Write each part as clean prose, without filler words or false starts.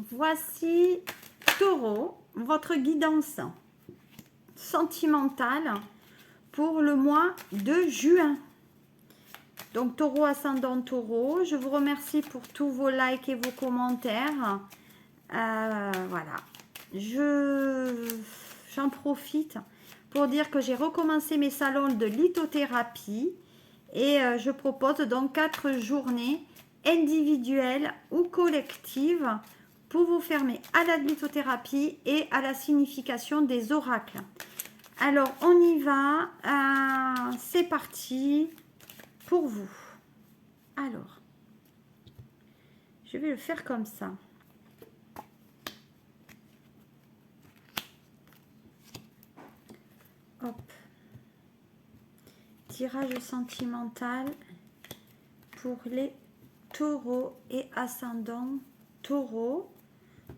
voici Taureau, votre guidance sentimentale pour le mois de juin. Donc Taureau, ascendant Taureau, je vous remercie pour tous vos likes et vos commentaires. Voilà, j'en profite pour dire que j'ai recommencé mes salons de lithothérapie et je propose donc 4 journées individuelles ou collectives pour vous former à la lithothérapie et à la signification des oracles. Alors on y va, c'est parti pour vous. Alors, je vais le faire comme ça. Hop. Tirage sentimental pour les taureaux et ascendants taureaux.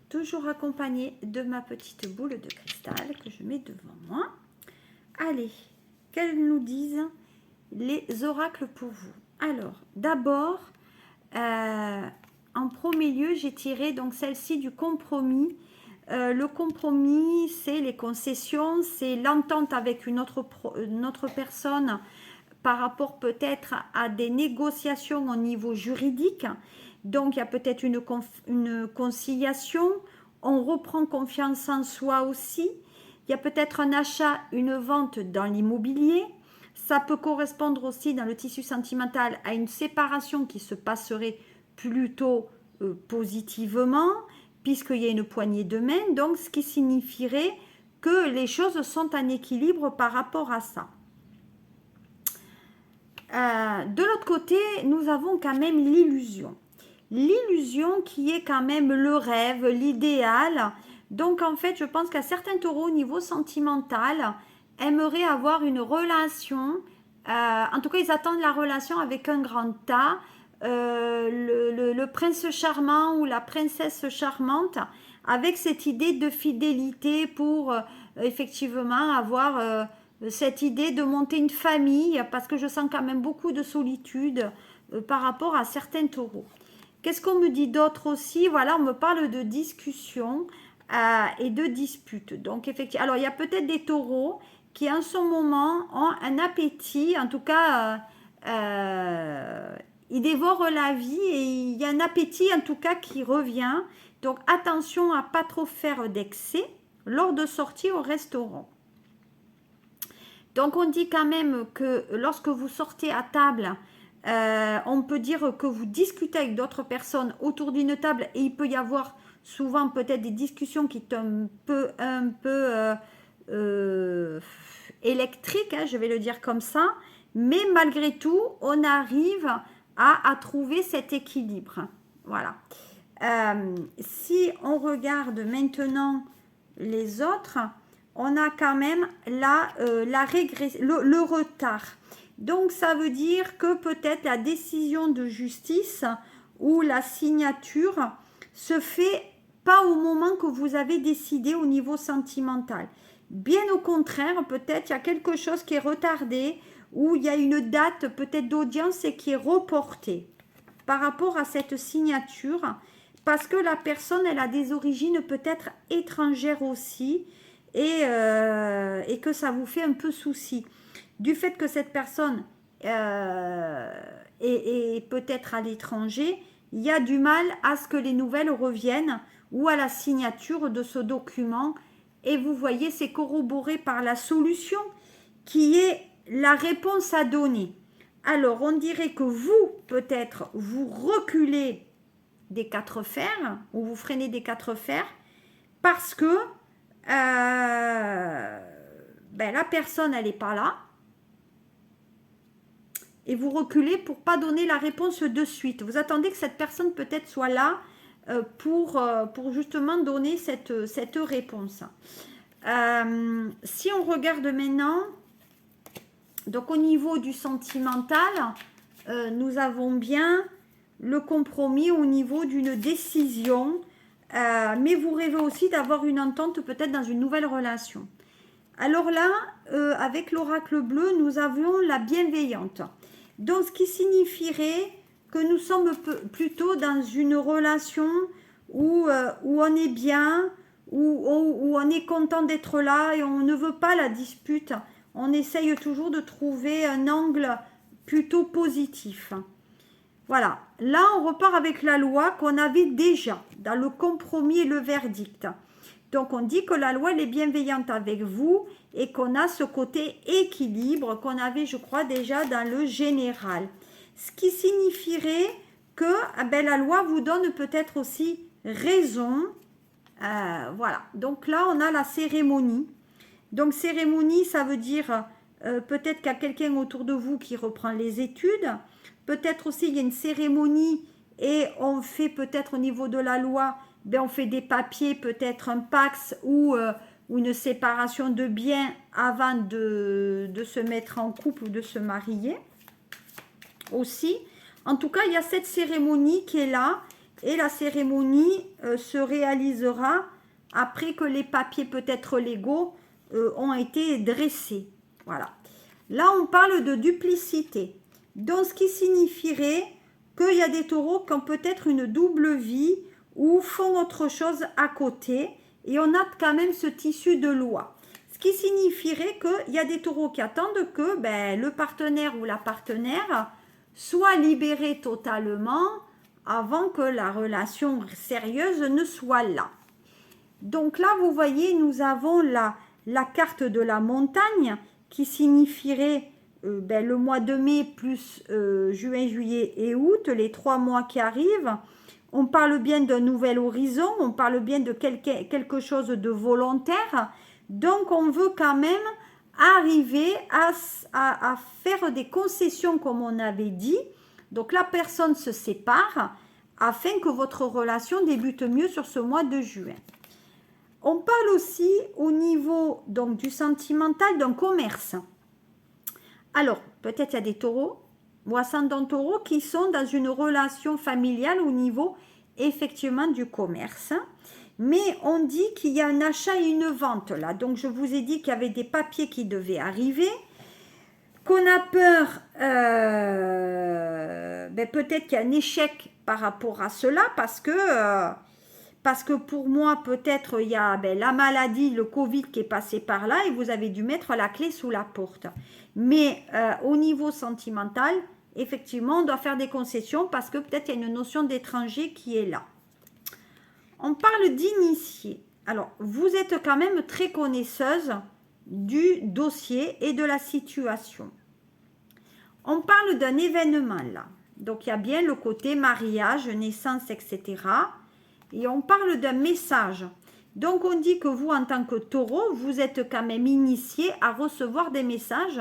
Toujours accompagné de ma petite boule de cristal que je mets devant moi. Allez, qu'elles nous disent les oracles pour vous. Alors, d'abord, en premier lieu, j'ai tiré donc celle-ci du compromis. Le compromis, c'est les concessions, c'est l'entente avec une autre personne par rapport peut-être à des négociations au niveau juridique. Donc, il y a peut-être une conciliation. On reprend confiance en soi aussi. Il y a peut-être un achat, une vente dans l'immobilier. Ça peut correspondre aussi dans le tissu sentimental à une séparation qui se passerait plutôt positivement, puisqu'il y a une poignée de main, donc ce qui signifierait que les choses sont en équilibre par rapport à ça. De l'autre côté, nous avons quand même l'illusion. L'illusion qui est quand même le rêve, l'idéal. Donc en fait, je pense qu'à certains taureaux au niveau sentimental aimeraient avoir une relation, en tout cas ils attendent la relation avec un grand A, le prince charmant ou la princesse charmante, avec cette idée de fidélité pour effectivement avoir cette idée de monter une famille, parce que je sens quand même beaucoup de solitude par rapport à certains taureaux. Qu'est-ce qu'on me dit d'autre aussi? Voilà, on me parle de discussion et de dispute. Donc effectivement, alors il y a peut-être des taureaux qui en ce moment ont un appétit, en tout cas ils dévorent la vie et il y a un appétit en tout cas qui revient. Donc attention à pas trop faire d'excès lors de sorties au restaurant. Donc on dit quand même que lorsque vous sortez à table, on peut dire que vous discutez avec d'autres personnes autour d'une table et il peut y avoir souvent peut-être des discussions qui sont un peu électriques, hein, je vais le dire comme ça, mais malgré tout, on arrive à trouver cet équilibre. Voilà. Si on regarde maintenant les autres, on a quand même la régression, le retard. Donc ça veut dire que peut-être la décision de justice ou la signature se fait pas au moment que vous avez décidé au niveau sentimental. Bien au contraire, peut-être il y a quelque chose qui est retardé ou il y a une date peut-être d'audience et qui est reportée par rapport à cette signature parce que la personne elle a des origines peut-être étrangères aussi et que ça vous fait un peu souci. Du fait que cette personne est peut-être à l'étranger, il y a du mal à ce que les nouvelles reviennent ou à la signature de ce document. Et vous voyez, c'est corroboré par la solution qui est la réponse à donner. Alors, on dirait que vous, peut-être, vous reculez des 4 fers ou vous freinez des 4 fers parce que la personne, elle n'est pas là. Et vous reculez pour pas donner la réponse de suite. Vous attendez que cette personne peut-être soit là pour justement donner cette réponse. Si on regarde maintenant, donc au niveau du sentimental, nous avons bien le compromis au niveau d'une décision, mais vous rêvez aussi d'avoir une entente peut-être dans une nouvelle relation. Alors là, avec l'oracle bleu, nous avions la bienveillante. Donc, ce qui signifierait que nous sommes plutôt dans une relation où on est bien, où on est content d'être là et on ne veut pas la dispute. On essaye toujours de trouver un angle plutôt positif. Voilà, là on repart avec la loi qu'on avait déjà dans le compromis et le verdict. Donc on dit que la loi elle est bienveillante avec vous et qu'on a ce côté équilibre qu'on avait je crois déjà dans le général. Ce qui signifierait que la loi vous donne peut-être aussi raison. Voilà, donc là on a la cérémonie. Donc cérémonie ça veut dire peut-être qu'il y a quelqu'un autour de vous qui reprend les études. Peut-être aussi il y a une cérémonie et on fait peut-être au niveau de la loi, on fait des papiers, peut-être un pax ou une séparation de biens avant de se mettre en couple ou de se marier aussi. En tout cas, il y a cette cérémonie qui est là et la cérémonie se réalisera après que les papiers peut-être légaux ont été dressés. Voilà. Là, on parle de duplicité. Donc, ce qui signifierait qu'il y a des taureaux qui ont peut-être une double vie ou font autre chose à côté et on a quand même ce tissu de loi. Ce qui signifierait qu'il y a des taureaux qui attendent que le partenaire ou la partenaire soit libéré totalement avant que la relation sérieuse ne soit là. Donc là, vous voyez, nous avons la carte de la montagne qui signifierait le mois de mai plus juin, juillet et août, les 3 mois qui arrivent. On parle bien d'un nouvel horizon, on parle bien de quelque chose de volontaire. Donc, on veut quand même arriver à faire des concessions comme on avait dit. Donc, la personne se sépare afin que votre relation débute mieux sur ce mois de juin. On parle aussi au niveau donc, du sentimental d'un commerce. Alors, peut-être il y a des taureaux ou ascendants taureaux qui sont dans une relation familiale au niveau effectivement du commerce. Mais on dit qu'il y a un achat et une vente là. Donc, je vous ai dit qu'il y avait des papiers qui devaient arriver. Qu'on a peur, peut-être qu'il y a un échec par rapport à cela parce que pour moi, peut-être il y a la maladie, le Covid qui est passé par là et vous avez dû mettre la clé sous la porte. Mais au niveau sentimental, effectivement, on doit faire des concessions parce que peut-être il y a une notion d'étranger qui est là. On parle d'initié. Alors, vous êtes quand même très connaisseuse du dossier et de la situation. On parle d'un événement là. Donc, il y a bien le côté mariage, naissance, etc. Et on parle d'un message. Donc, on dit que vous, en tant que taureau, vous êtes quand même initié à recevoir des messages,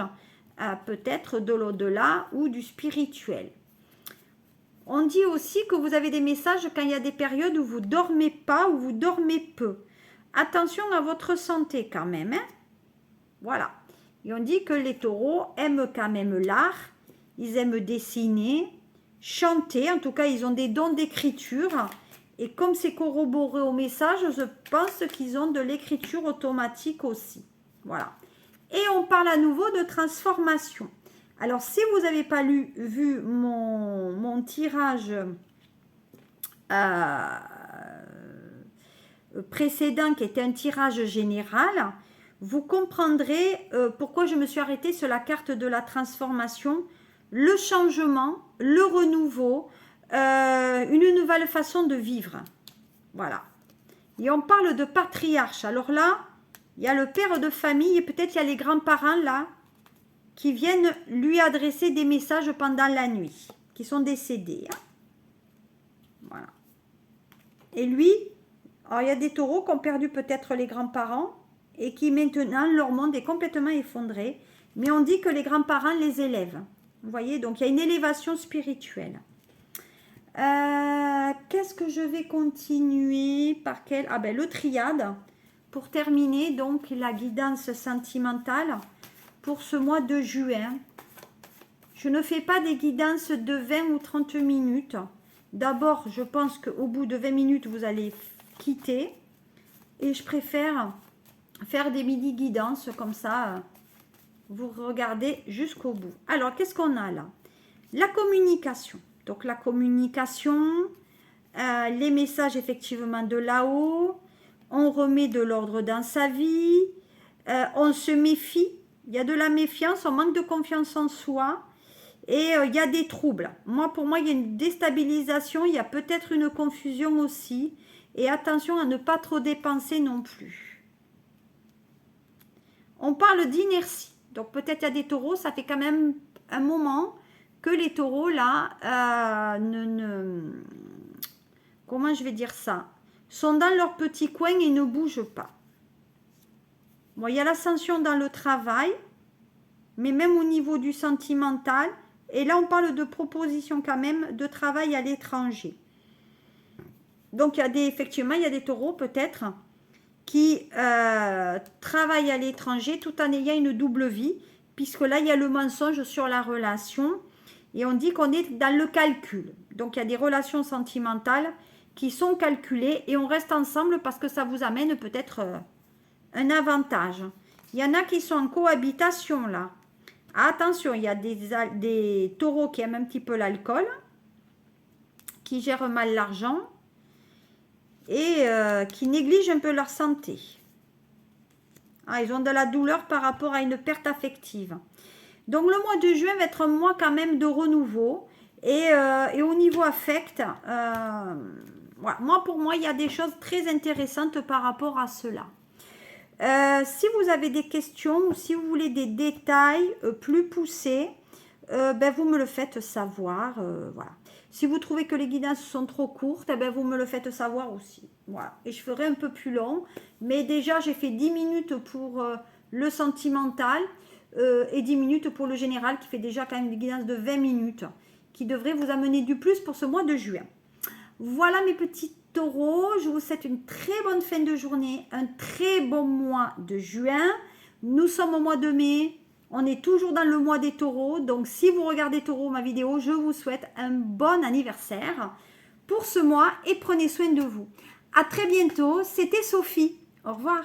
peut-être de l'au-delà ou du spirituel. On dit aussi que vous avez des messages quand il y a des périodes où vous ne dormez pas ou vous dormez peu. Attention à votre santé quand même. Hein? Voilà. Et on dit que les taureaux aiment quand même l'art. Ils aiment dessiner, chanter. En tout cas, ils ont des dons d'écriture. Et comme c'est corroboré au message, je pense qu'ils ont de l'écriture automatique aussi. Voilà. Et on parle à nouveau de transformation. Alors, si vous n'avez pas vu mon tirage précédent, qui était un tirage général, vous comprendrez pourquoi je me suis arrêtée sur la carte de la transformation, le changement, le renouveau, une nouvelle façon de vivre. Voilà. Et on parle de patriarche. Alors là, il y a le père de famille et peut-être il y a les grands-parents là qui viennent lui adresser des messages pendant la nuit, qui sont décédés. Hein. Voilà. Et lui, alors il y a des taureaux qui ont perdu peut-être les grands-parents et qui maintenant, leur monde est complètement effondré. Mais on dit que les grands-parents les élèvent. Vous voyez, donc il y a une élévation spirituelle. Qu'est-ce que je vais continuer par quel... Ah ben le triade. Pour terminer, donc la guidance sentimentale pour ce mois de juin. Je ne fais pas des guidances de 20 ou 30 minutes. D'abord, je pense qu'au bout de 20 minutes, vous allez quitter. Et je préfère faire des mini-guidances comme ça. Vous regardez jusqu'au bout. Alors, qu'est-ce qu'on a là? La communication. Donc, la communication, les messages effectivement de là-haut. On remet de l'ordre dans sa vie. On se méfie. Il y a de la méfiance, on manque de confiance en soi. Et il y a des troubles. Pour moi, il y a une déstabilisation. Il y a peut-être une confusion aussi. Et attention à ne pas trop dépenser non plus. On parle d'inertie. Donc peut-être il y a des taureaux, ça fait quand même un moment que les taureaux là, comment je vais dire ça, sont dans leur petit coin et ne bougent pas. Bon, il y a l'ascension dans le travail, mais même au niveau du sentimental, et là on parle de proposition quand même de travail à l'étranger. Donc effectivement, il y a des taureaux peut-être qui travaillent à l'étranger tout en ayant une double vie, puisque là, il y a le mensonge sur la relation, et on dit qu'on est dans le calcul. Donc, il y a des relations sentimentales qui sont calculées, et on reste ensemble parce que ça vous amène peut-être un avantage. Il y en a qui sont en cohabitation, là. Attention, il y a des taureaux qui aiment un petit peu l'alcool, qui gèrent mal l'argent, et qui négligent un peu leur santé. Ils ont de la douleur par rapport à une perte affective. Donc le mois de juin va être un mois quand même de renouveau. Et au niveau affect, voilà. Pour moi, il y a des choses très intéressantes par rapport à cela. Si vous avez des questions ou si vous voulez des détails plus poussés, vous me le faites savoir. Voilà. Si vous trouvez que les guidances sont trop courtes, vous me le faites savoir aussi. Voilà. Et je ferai un peu plus long. Mais déjà, j'ai fait 10 minutes pour le sentimental et 10 minutes pour le général, qui fait déjà quand même une guidance de 20 minutes, qui devrait vous amener du plus pour ce mois de juin. Voilà mes petits taureaux. Je vous souhaite une très bonne fin de journée, un très bon mois de juin. Nous sommes au mois de mai. On est toujours dans le mois des taureaux, donc si vous regardez taureau ma vidéo, je vous souhaite un bon anniversaire pour ce mois et prenez soin de vous. À très bientôt, c'était Sophie. Au revoir.